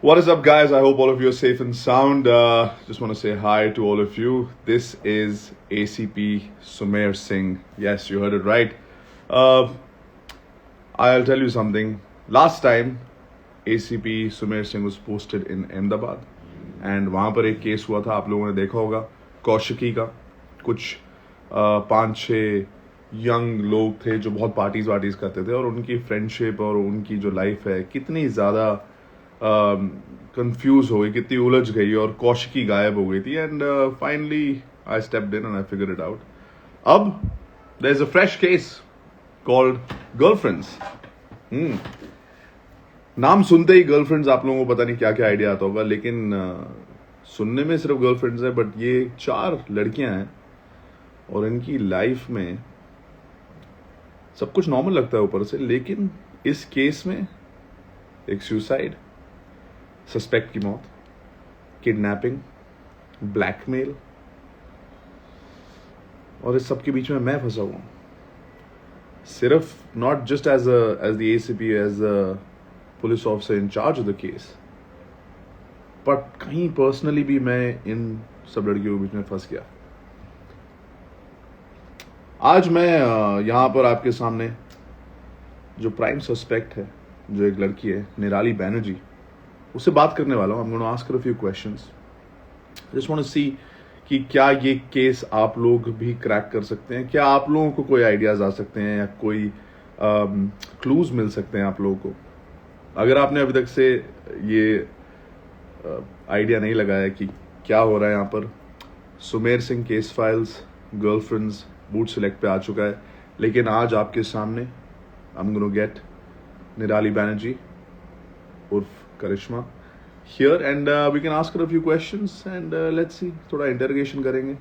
What is up, guys? I hope all of you are safe and sound. Just want to say hi to all of you. This is ACP Sumer Singh. Yes, you heard it right. I'll tell you something. Last time, ACP Sumer Singh was posted in Ahmedabad, and वहाँ पर एक case हुआ था, आप लोगों ने देखा होगा, कौशिकी का. कुछ 5-6 यंग लोग थे जो बहुत पार्टीज करते थे, और उनकी फ्रेंडशिप और उनकी जो लाइफ है कितनी ज़्यादा कंफ्यूज हो गई, कितनी उलझ गई, और कौशिकी गायब हो गई थी. And finally I stepped in and I figure it out. अब there is a fresh case called girlfriends. नाम सुनते ही गर्लफ्रेंड्स आप लोगों को पता नहीं क्या क्या आइडिया आता होगा, लेकिन सुनने में सिर्फ गर्लफ्रेंड्स है, बट ये 4 लड़कियां हैं और इनकी लाइफ में सब कुछ नॉर्मल लगता है ऊपर से, लेकिन इस केस में एक सुसाइड, सस्पेक्ट की मौत, किडनैपिंग, ब्लैकमेल, और इस सब के बीच में मैं फंसा हुआ हूं. सिर्फ not just as the ACP, as the police officer in charge of the case, but कहीं पर्सनली भी मैं इन सब लड़कियों के बीच में फंस गया. आज मैं यहां पर आपके सामने जो प्राइम सस्पेक्ट है, जो एक लड़की है निराली बैनर्जी, उससे बात करने वाला हूं. I am gonna ask her a few questions. Just want to see कि क्या ये केस आप लोग भी क्रैक कर सकते हैं, क्या आप लोगों को कोई आइडियाज आ सकते हैं, या कोई क्लूज मिल सकते हैं आप लोगों को. अगर आपने अभी तक से ये आइडिया नहीं लगाया कि क्या हो रहा है यहाँ पर, Sumer Singh case files girlfriends boot select पे आ चुका है, लेकिन आज आपके सामने आई एम गोना गेट निराली बैनर्जी उर्फ करिश्मा here, and we can ask her a few questions, and let's see, थोड़ा इंटरोगेशन करेंगे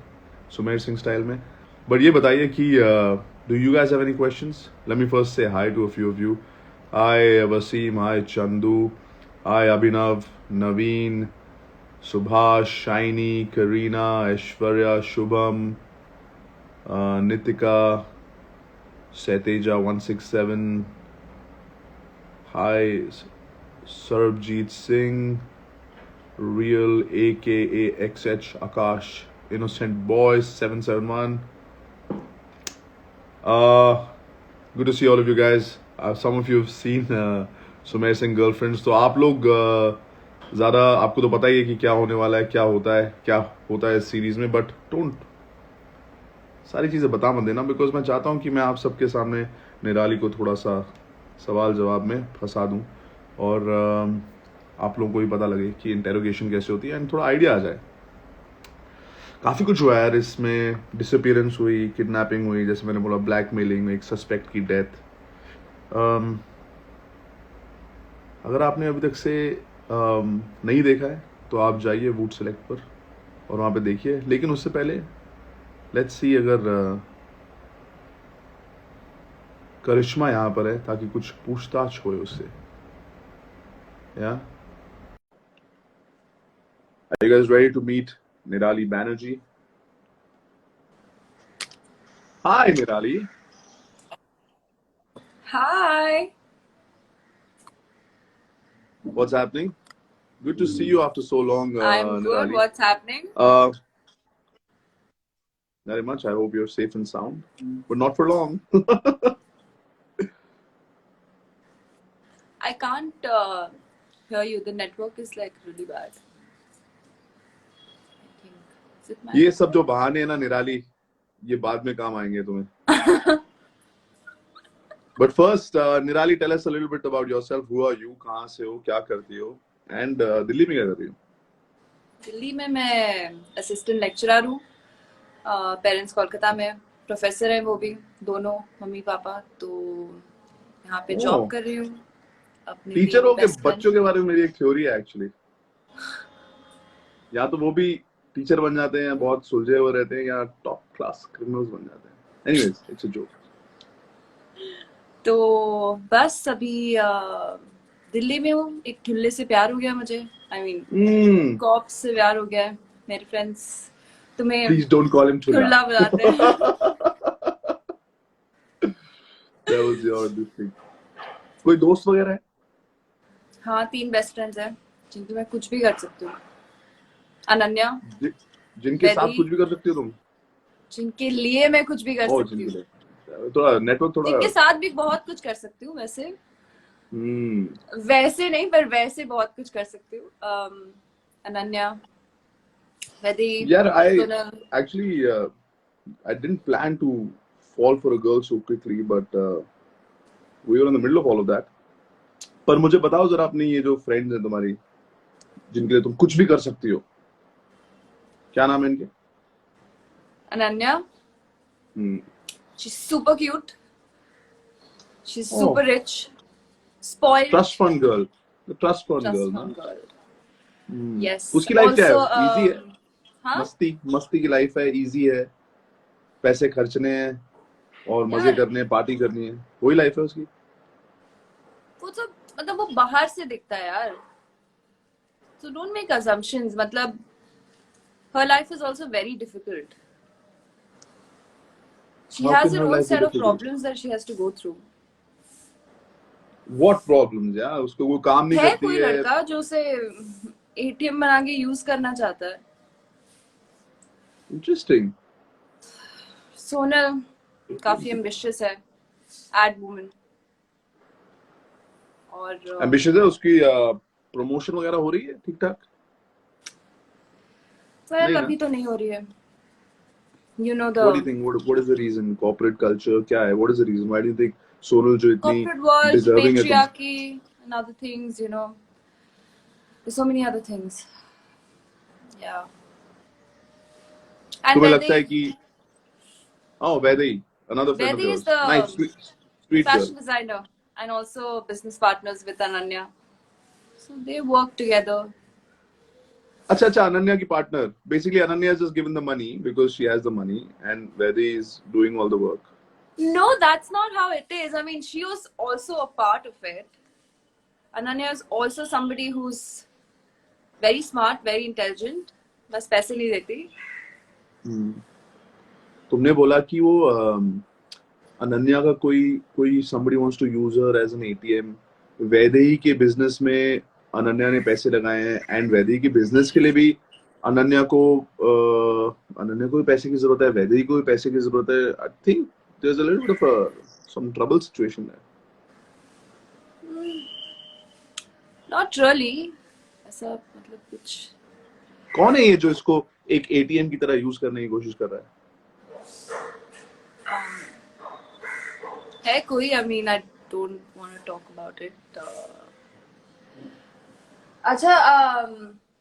सुमेर सिंह स्टाइल में. बट ये बताइए कि do you guys have any questions? Let me first say hi to a few of you. Hi Wasim, hi Chandu, hi Abhinav, Naveen, Subhash, Shiny, Karina, Aishwarya, Shubham, Nitika, Sateja 167, hi Sarbjeet Singh, Real aka XH, Akash, Innocent Boys 771. Good to see all of you guys. Some of you have seen Sumer Singh Girlfriends. तो आप लोग ज़्यादा, आपको तो पता ही है कि क्या होने वाला है, क्या होता है इस सीरीज में, बट डोंट सारी चीज़ें बता मत देना, बिकॉज मैं चाहता हूँ कि मैं आप सबके सामने निराली को थोड़ा सा सवाल जवाब में फंसा दूँ, और आप लोगों को भी पता लगे कि इंटेरोगेशन कैसे होती है, एंड थोड़ा आइडिया आ जाए. काफ़ी कुछ हुआ यार इसमें. डिसअपीयरेंस हुई, किडनैपिंग हुई, जैसे मैंने बोला, ब्लैकमेलिंग, एक सस्पेक्ट की डेथ. अगर आपने अभी तक से नहीं देखा है तो आप जाइए वूट सेलेक्ट पर और वहाँ पे देखिए, लेकिन उससे पहले लेट्स सी अगर करिश्मा यहाँ पर है, ताकि कुछ पूछताछ हो उससे. या Are you guys ready to meet Nirali Banerjee? Hi, Nirali. Hi. What's happening? Good to see you after so long, I'm good. Nirali. What's happening? Very much. I hope you're safe and sound, but not for long. I can't hear you. The network is like really bad. I think. Is it my ये सब जो बहाने हैं ना निराली, ये बाद में काम आएंगे तुम्हें. But first, Nirali, tell us a little bit about yourself. Who are you? कहाँ से हो? क्या करती हो? And दिल्ली में क्या कर रही हो? दिल्ली में मैं असिस्टेंट लेक्चरर हूँ. पेरेंट्स कोलकाता में, प्रोफेसर है वो भी, दोनों मम्मी पापा. तो यहाँ पे जॉब कर रही हूँ. अपनी टीचरों के बच्चों के बारे में मेरी एक थ्योरी है एक्चुअली. या तो वो भी टीचर बन जाते हैं, बहुत सुलझे हुए रहते हैं, या टॉप क्लास क्रिमिनल्स बन जाते हैं. Anyways, it's a joke. तो बस अभी दिल्ली में हूँ. एक ठुल्ले से प्यार हो गया मुझे. आई मीन कॉप से प्यार हो गया है. मेरे फ्रेंड्स तुम्हें प्लीज डोंट कॉल हिम ठुल्ला बुलाते हैं. That was your this thing. कोई दोस्त वगैरह है? हाँ, 3 बेस्ट फ्रेंड्स हैं. जिनके मैं कुछ भी कर सकती हूँ। अनन्या, जि, जिनके साथ वैदी, कुछ भी कर सकती हो तुम? जिनके लिए मैं कुछ भी कर ओ सकती जिनके हूँ। लिए थोड़ा नेटवर्क थोड़ा। जिनके साथ भी बहुत कुछ कर सकती हूँ वैसे। वैसे नहीं, पर वैसे बहुत कुछ कर सकती हूँ। अनन्या, वैदी, यार I Sonal. Actually I didn't plan to fall for a girl so quickly, but we were in the middle of all of that. पर मुझे बताओ जरा अपनी ये जो फ्रेंड्स हैं तुम्हारी जिनके लिए तुम कुछ भी कर सकती हो, क्या नाम है इनके? Ananya, she's super cute, she's ओह, super rich, spoiled, trust fund girl, trust fund trust girl ना? fund girl. Yes, उसकी लाइफ क्या also है? इजी है? हाँ मस्ती मस्ती की लाइफ है, इजी है, पैसे खर्चने हैं और मजे यार, करने हैं, पार्टी करनी है, वही लाइफ है उसकी? वो तो मतलब वो बाहर से दिखता है यार, so don't make assumptions. मतलब her life is also very difficult. She how has can her her own life be set of difficult? problems that she has to go through. What problems यार? उसको वो काम नहीं है करती कोई है? लड़का जो उसे एटीएम बना के यूज करना चाहता है। इंटरेस्टिंग। सोनल काफी एम्बिशियस है, एड वुमन। और एम्बिशियस है उसकी? प्रमोशन वगैरह हो रही है ठीक ठाक? नहीं वेल ना? अभी तो नहीं हो रही है, you know the what do you think, what is the reason? Corporate culture क्या है? What is the reason? Why do you think Sonal जो इतनी corporate world, डिजर्विंग है तुमसे? patriarchy and other things, you know, there's so many other things. Yeah. And तुम्हें लगता है Vaidehi, कि ओह वैदई, another friend of Vaidehi is yours, nice the sweet girl? fashion designer and also business partners with Ananya. So they work together. अच्छा अच्छा, अनन्या की partner. Basically Ananya has just given the money because she has the money and Vaidehi is doing all the work. No, that's not how it is. I mean, she was also a part of it. Ananya is also somebody who's very smart, very intelligent. बस पैसे नहीं देती. तुमने बोला कि वो अनन्या का कोई कोई somebody wants to use her as an ATM। Vaidehi के बिजनेस में अनन्या ने पैसे लगाए हैं एंड वैदेही के बिजनेस के लिए भी अनन्या को अनन्या को भी पैसे की जरूरत है, वैदेही को भी पैसे की जरूरत है। I think there is a little bit of some trouble situation there. Not really. ऐसा मतलब कुछ कौन है ये जो इसको एक एटीएम की तरह यूज करने की कोशिश कर रहा है? है कोई. I mean, I don't want to talk about it. अच्छा,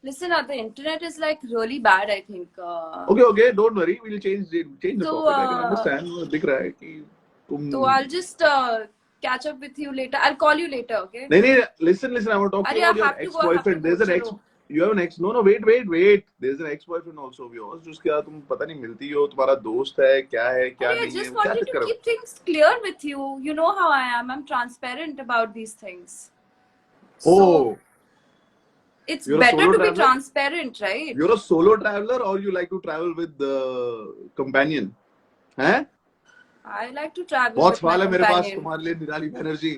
listen, the internet is like really bad, I think. Okay, don't worry, we'll change the So, topic. I can understand, दिख रहा है कि तुम so I'll just catch up with you later. I'll call you later, okay? नहीं, listen, I want to talk to अरे you about I your have to go, I have to ex-boyfriend. go. There's an ex, चलो. you have an ex, no, wait, there's an ex-boyfriend also of yours जिसके साथ तुम पता नहीं मिलती हो, तुम्हारा दोस्त है क्या अरे I नहीं है, just क्या wanted to चक्कर है? keep things clear with you. You know how I am. I'm transparent about these things. So Oh, it's you're a better solo to be traveler? transparent, right? You're a solo traveler or you like to travel with the companion? हैं? I like to travel बहुत with my सवाल है मेरे पास companion. तुम्हारे लिए निराली Banerjee.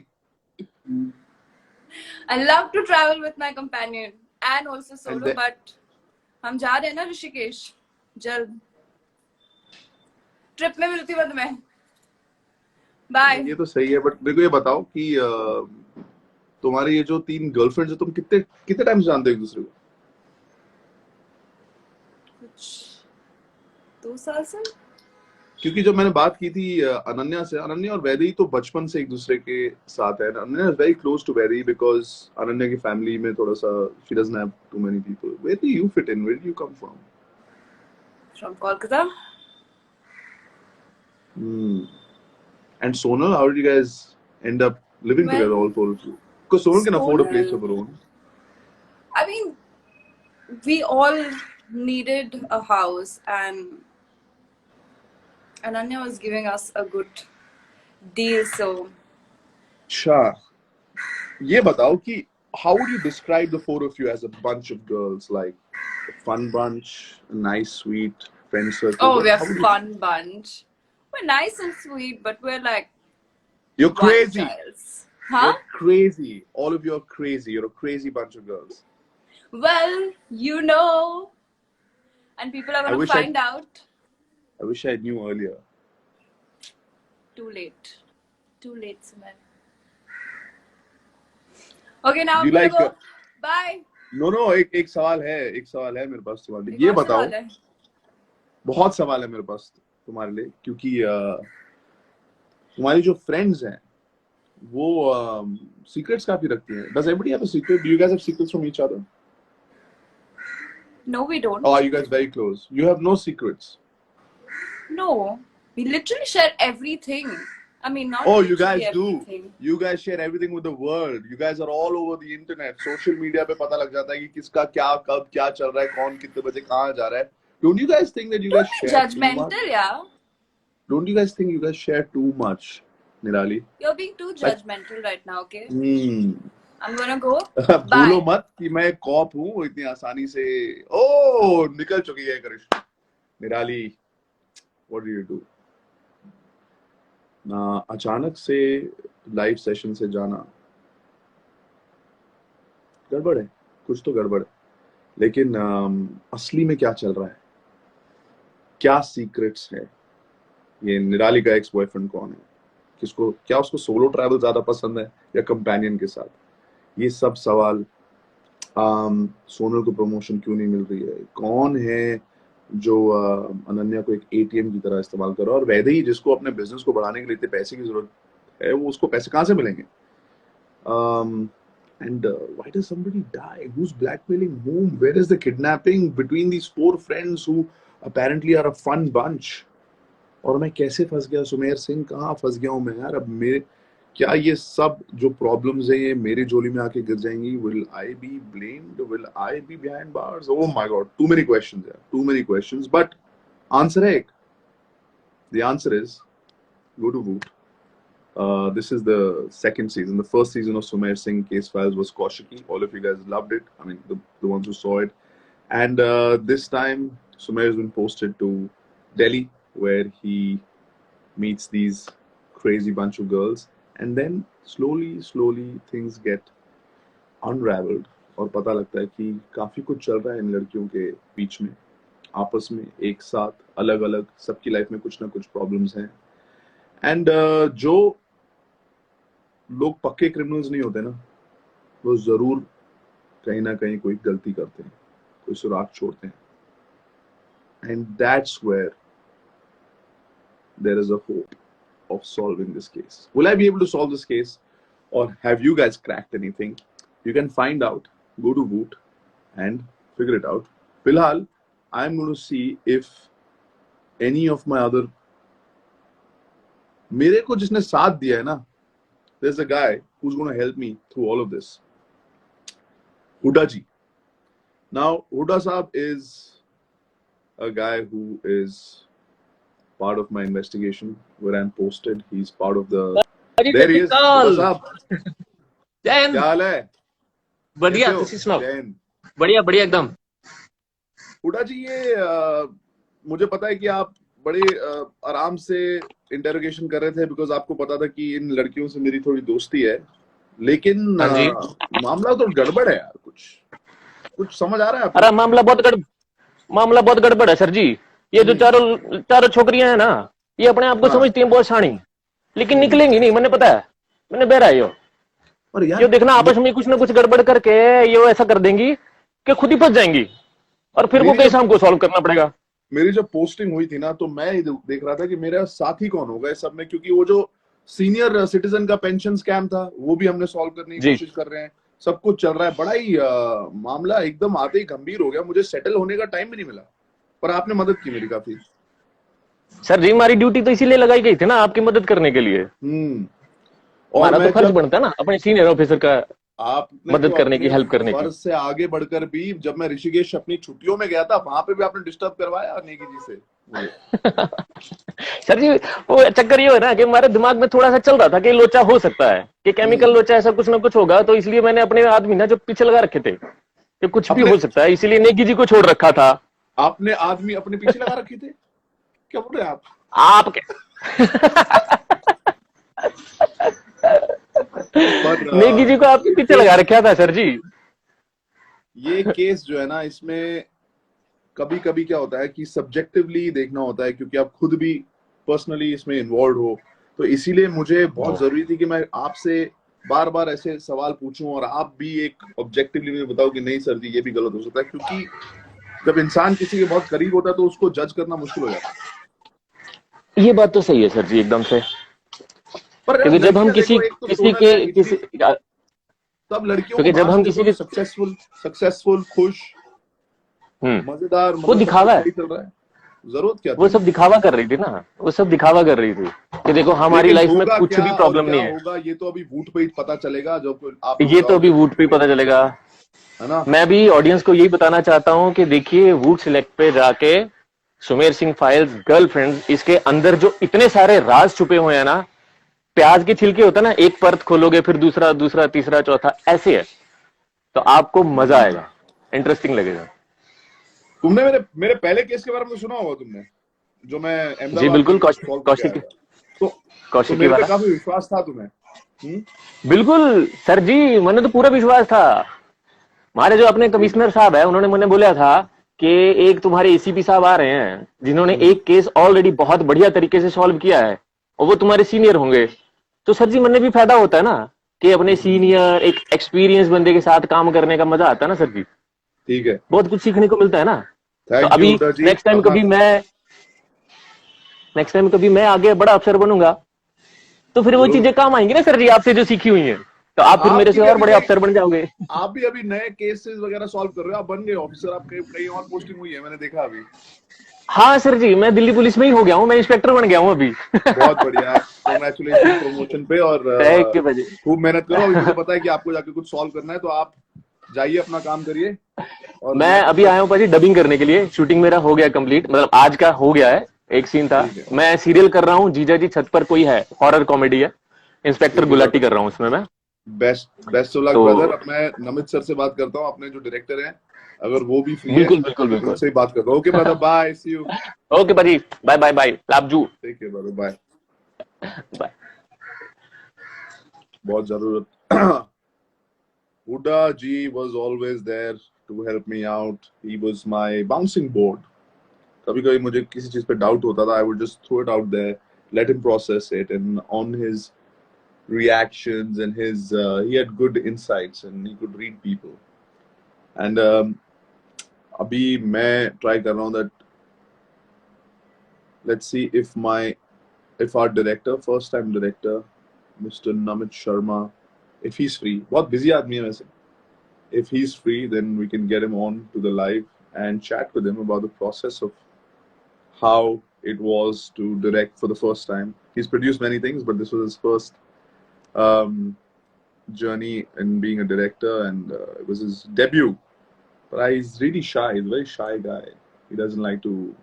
I love to travel with my companion and also And solo, but हम जा रहे हैं ना ऋषिकेश जल्द. ट्रिप में मिलती हूँ तुम्हें. बाय. ये तो सही है, बट मेरे को ये बताओ कि तुम्हारे ये जो 3 गर्लफ्रेंड्स है, तुम कितने कितने टाइम से जानते हो एक दूसरे को? कुछ 2 साल से. क्योंकि जब मैंने बात की थी अनन्या से, अनन्या और वैदेही तो बचपन से एक दूसरे के साथ है। Ananya is very close to Vaidehi because Ananya की फैमिली में थोड़ा सा she doesn't have too many people. Where do you fit in? Where do you come from? From Kolkata. And Sonal, how did you guys end up living Well, together, all 4 of you? Because Sonal can afford a place Sonal, of her own. I mean, we all needed a house, and Ananya was giving us a good deal, so अच्छा, ये बताओ कि how would you describe the 4 of you as a bunch of girls? Like a fun bunch, a nice, sweet friend circle. oh, we're How a would you? fun bunch. We're nice and sweet, but we're like You're wild crazy. childs. Huh? You're crazy. All of you are crazy. You're a crazy bunch of girls. Well, you know, and people are I going to wish find out. I wish I knew earlier. Too late. Too late, Sumer. Okay, now Do you I'm gonna like? go. Bye. No, एक सवाल है मेरे पास तुम्हारे लिए। एक ये और बताओ, सवाल है। बहुत सवाल है मेरे पास तुम्हारे लिए, क्योंकि तुम्हारी जो फ्रेंड्स हैं वो सीक्रेट्स काफी रखती हैं। Does everybody have a secret? Do you guys have secrets from each other? No, we Or are don't. you guys very close? You have no secrets. No, we literally share everything. I mean, not Oh, you literally guys do. everything. You guys share everything with the world. You guys are all over the internet. Social media पे पता लग जाता है कि किसका क्या कब क्या चल रहा है, कौन कितने बजे कहाँ जा रहा है. Don't you guys think that you guys Don't be share too much? judgmental, yeah. Don't you guys think you guys share too much, Nirali? You're being too Like, judgmental right now, okay? hmm. I'm gonna go. बोलो Bye. मत कि मैं corp हूँ इतनी आसानी से. ओ निकल चुकी है करिश्मा. निराली, what do you do? अचानक से लाइव सेशन से जाना गड़बड़ है, कुछ तो गड़बड़ है. लेकिन असली में क्या चल रहा है, क्या सीक्रेट्स है, ये निराली का एक्स बॉयफ्रेंड कौन है, किसको क्या उसको सोलो ट्रैवल ज्यादा पसंद है या कंपेनियन के साथ, ये सब सवाल. सोनल को प्रमोशन क्यों नहीं मिल रही है, कौन है जो अनन्या को एक एटीएम की तरह इस्तेमाल कर रहा है, और वैसे ही जिसको अपने बिजनेस को बढ़ाने के लिए इतने पैसे की जरूरत है वो उसको पैसे कहाँ से मिलेंगे. And why does somebody die? Who's blackmailing whom? Where is the kidnapping between these four friends who apparently are a fun bunch? और मैं कैसे फंस गया, सुमेर सिंह कहाँ फंस गया हूँ मैं यार. अब मेरे क्या ये सब जो प्रॉब्लम्स है ये मेरी झोली में आके गिर जाएंगी. Will I be blamed? Will I be behind bars? Oh my God, too many questions यार, too many questions. But answer है एक. The answer is go to Voot. This is the second season. The first season of Sumer Singh Case Files was Kaushiki. All of you guys loved it. I mean, the ones who saw it. And this time, Sumer has been posted to Delhi, where he meets these crazy bunch of girls. And then slowly things get unraveled. और पता लगता है कि काफी कुछ चल रहा है इन लड़कियों के बीच में, आपस में, एक साथ, अलग अलग, सबकी लाइफ में कुछ ना कुछ प्रॉब्लम्स हैं. एंड जो लोग पक्के क्रिमिनल्स नहीं होते ना, वो जरूर कहीं ना कहीं कोई गलती करते हैं, कोई सुराग छोड़ते हैं. And that's where there is a hope of solving this case. Will I be able to solve this case, or have you guys cracked anything? You can find out. Go to Voot and figure it out. Filhal, I'm going to see if any of my other मेरे को जिसने साथ दिया है ना, there's a guy who's going to help me through all of this. Huda ji. Now, Huda Saab is a guy who is part of my investigation where I'm posted. He's part of the. There he is. Huda Saab. Jain क्या हाल है? बढ़िया. कैसे हो? तुसी सुनाओ. जैन. बढ़िया बढ़िया एकदम. हुडा जी, ये मुझे पता है कि आप बड़े आराम से इंटरोगेशन कर रहे थे, बिकॉज आपको पता था कि इन लड़कियों से मेरी थोड़ी दोस्ती है. लेकिन हाँ जी. मामला तो गड़बड़ है यार. कुछ समझ आ रहा है आपको? अरे मामला बहुत गड़बड़ है सर जी. ये जो चारों छोकरियां हैं ना, ये अपने आप को हाँ. समझती हैं बहुत शानी, लेकिन निकलेंगी नहीं. मैंने पता है, मैंने बहरा है और ये यार देखना आपस में कुछ ना कुछ गड़बड़ करके ये ऐसा कर देंगी कि खुद ही फंस जाएंगी, और फिर वो मेरी कैसे हमको सॉल्व करना पड़ेगा. मेरी जब पोस्टिंग हुई थी ना, तो मैं ये देख रहा था कि मेरा साथी कौन होगा इस सब में, क्योंकि वो जो सीनियर सिटीजन का पेंशन स्कैम था वो भी हमने सॉल्व करने की जी. कोशिश कर रहे हैं. सब कुछ चल रहा है. बड़ा ही मामला एकदम आते ही गंभीर हो गया. मुझे सेटल होने का टाइम भी नहीं मिला, पर आपने मदद की मेरी काफी. सर जी, हमारी ड्यूटी तो इसीलिए लगाई गई थी ना, आपकी मदद करने के लिए. और हमारा मैं तो फर्ज जब बनता है ना अपने सीनियर ऑफिसर का आपने मदद तो करने की, अपने हेल्प करने की. फर्ज से आगे बढ़कर भी, जब मैं ऋषिकेश अपनी छुट्टियों में गया था, वहां पे भी आपने डिस्टर्ब करवाया नेगी जी से मुझे. सर जी, वो चक्कर ये है ना कि हमारे दिमाग में थोड़ा सा चल रहा था कि लोचा हो सकता है, कि केमिकल लोचा, ऐसा कुछ ना कुछ होगा. तो इसलिए मैंने अपने आदमी ना जो पीछे लगा रखे थे कि कुछ भी हो सकता है, इसीलिए नेगी जी को छोड़ रखा था. आपने आदमी अपने पीछे लगा रखे थे? क्या बोल रहे हैं आपके पर नेगी जी को आपके पीछे लगा रखा था सर जी. ये केस जो है ना, इसमें कभी कभी क्या होता है कि सब्जेक्टिवली देखना होता है, क्योंकि आप खुद भी पर्सनली इसमें इन्वॉल्व हो। तो इसीलिए मुझे बहुत जरूरी थी कि मैं आपसे बार बार ऐसे सवाल पूछूं और आप भी एक ऑब्जेक्टिवली मुझे बताओ कि नहीं सर जी ये भी गलत हो सकता है, क्योंकि जब इंसान किसी के बहुत करीब होता है तो उसको जज करना मुश्किल हो जाता है। ये बात तो सही है सर जी, एकदम से। पर यार क्योंकि जब हम लड़कियां देखो, एक तो किसी सोनल के है इतनी, किसी सब लड़कियों को क्योंकि जब बाहर से हम देखो किसी तो के सक्सेसफुल खुश, मजेदार, वो मतलब सब कुछ दिखावा है, सही चल रहा है। जरूरत क्या वो थी? सब दिखावा कर रही थी ना, वो सब दिखावा कर रही थी कि देखो हमारी लेकिन लाइफ में होगा कुछ क्या भी और प्रॉब्लम क्या नहीं है। होगा ये तो अभी वूट पे ही पता चलेगा, जब आप लोग ये तो अभी बताओगे वूट पे ही वूट पता पे, चलेगा। है ना? मैं भी ऑडियंस को यही बताना चाहता हूं कि देखिए वूट सिलेक्ट पे जाके सुमेर सिंह फाइल्स गर्लफ्रेंड, इसके अंदर जो इतने सारे राज छुपे हुए हैं ना, प्याज के छिलके होता है ना, एक परत खोलोगे फिर दूसरा दूसरा तीसरा चौथा ऐसे है, तो आपको मजा आएगा, इंटरेस्टिंग लगेगा। तुमने मेरे मेरे पहले केस के बारे में सुना होगा तुमने, जो मैं जी अहमदाबाद बिल्कुल, में कौशिक सॉल्व करके आया कौशिक था। तो तो कौशिक की मेरे पे वाला। काफी विश्वास था तुम्हें। बिल्कुल सर जी, मैंने तो पूरा विश्वास था। हमारे जो अपने ठीक है। कमिश्नर साहब है, उन्होंने मैंने बोला था कि एक तुम्हारे एसीपी साहब आ रहे हैं जिन्होंने हम्म। एक केस ऑलरेडी बहुत बढ़िया तरीके से सॉल्व किया है, और वो तुम्हारे सीनियर होंगे। तो सर जी मैंने भी फायदा होता है ना, कि अपने सीनियर एक एक्सपीरियंस बंदे के साथ काम करने का मजा आता है ना सर जी, ठीक है। बहुत कुछ सीखने को मिलता है ना। तो थैंक यू अभी हुड्डा जी, नेक्स्ट टाइम अपना। कभी मैं नेक्स्ट टाइम कभी मैं आगे बड़ा अफसर बनूंगा, तो फिर वो जरूर। चीजें काम आएंगी ना सर जी, आपसे जो सीखी हुई है, तो आप फिर आप मेरे भी से और अभी बड़े देख, अफसर बन जाओगे। आप भी अभी नए केसेस वगैरह सॉल्व कर रहे हो, आप बन गए ऑफिसर, आप कहीं कहीं और पोस्टिंग हुई है मैंने देखा अभी। हाँ सर जी, मैं दिल्ली पुलिस में ही हो गया हूँ, मैं इंस्पेक्टर बन गया हूँ अभी। बहुत बढ़िया, कॉन्ग्रेचुलेशन प्रमोशन पे। और थैंक यू भाजी। खूब मेहनत करो। अभी मुझे पता है कि आपको जाके कुछ सॉल्व करना है, तो आप जाइए अपना काम करिए, और मैं मैं अभी बस। आया हूँ भाजी डबिंग करने के लिए, शूटिंग मेरा हो गया कंप्लीट, मतलब आज का हो गया है। एक सीन था, ठीक है। मैं सीरियल कर रहा हूँ जीजा जी छत पर कोई है, हॉरर कॉमेडी है, इंस्पेक्टर ठीक है गुलाटी ब्रदर, कर रहा हूँ उसमें मैं। बेस्ट बेस्ट ऑफ लक तो ब्रदर। अब मैं नमित सर से बात करता हूँ, अपने जो डायरेक्टर हैं, अगर वो भी फ्री है बिल्कुल बिल्कुल तो बिल्कुल। उनसे ही बात करता हूँ। Okay brother, bye, see you. Okay भाजी, बाय बाय बाय, लाभजू। Take care brother, bye. Bye. बहुत जरूरत। Huda ji was always there to help me out. He was my bouncing board. कभी कभी मुझे किसी चीज पे डाउट होता था, I would just throw it out there, let him process it, and on his reactions and his he had good insights and he could read people. And अभी मैं try कर रहा हूँ that let's see if our director, first time director, Mr. Namit Sharma, if he's free, बहुत busy आदमी है वैसे, if he's free, then we can get him on to the live and chat with him about the process of how it was to direct for the first time. He's produced many things, but this was his first um, journey in being a director, and it was his debut. But he's really shy. He's a very shy guy. He doesn't like to,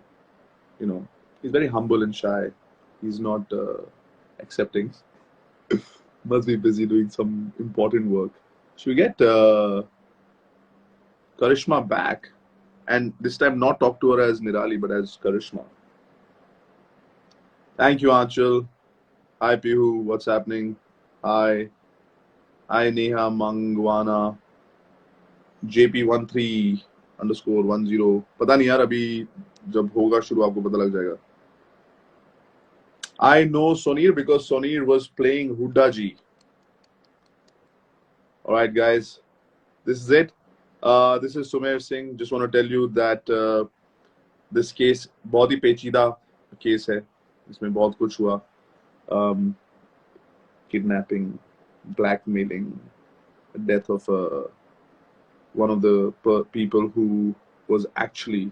he's very humble and shy. He's not accepting. Must be busy doing some important work. Should we get Karishma back? And this time not talk to her as Nirali, but as Karishma. Thank you, Anchal. Hi, Pihu. What's happening? Hi. Hi, Neha Mangwana. JP13_10. पता नहीं यार, अभी जब होगा शुरू आपको पता लग जाएगा. I know Sonir because Sonir was playing Huda ji. All right, guys. This is it. This is Sumer Singh. Just want to tell you that this case बहुत ही पेचीदा केस है, इसमें बहुत कुछ हुआ. Kidnapping, blackmailing, death of one of the people who was actually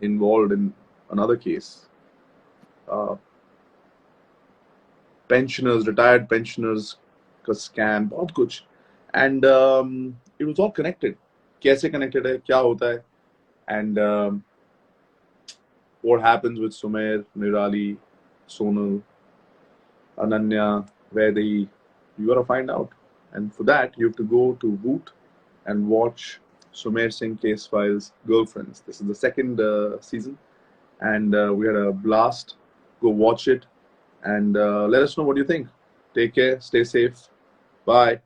involved in another case. Pensioners, retired pensioners का scam, बहुत कुछ. And it was all connected. कैसे connected है, क्या होता है, and what happens with Sumer, Nirali, Sonal, Ananya, Vaidehi, you gotta find out. And for that, you have to go to Voot and watch Sumer Singh Case Files Girlfriends. This is the second season, and we had a blast. Go watch it and let us know what you think. Take care, stay safe. Bye.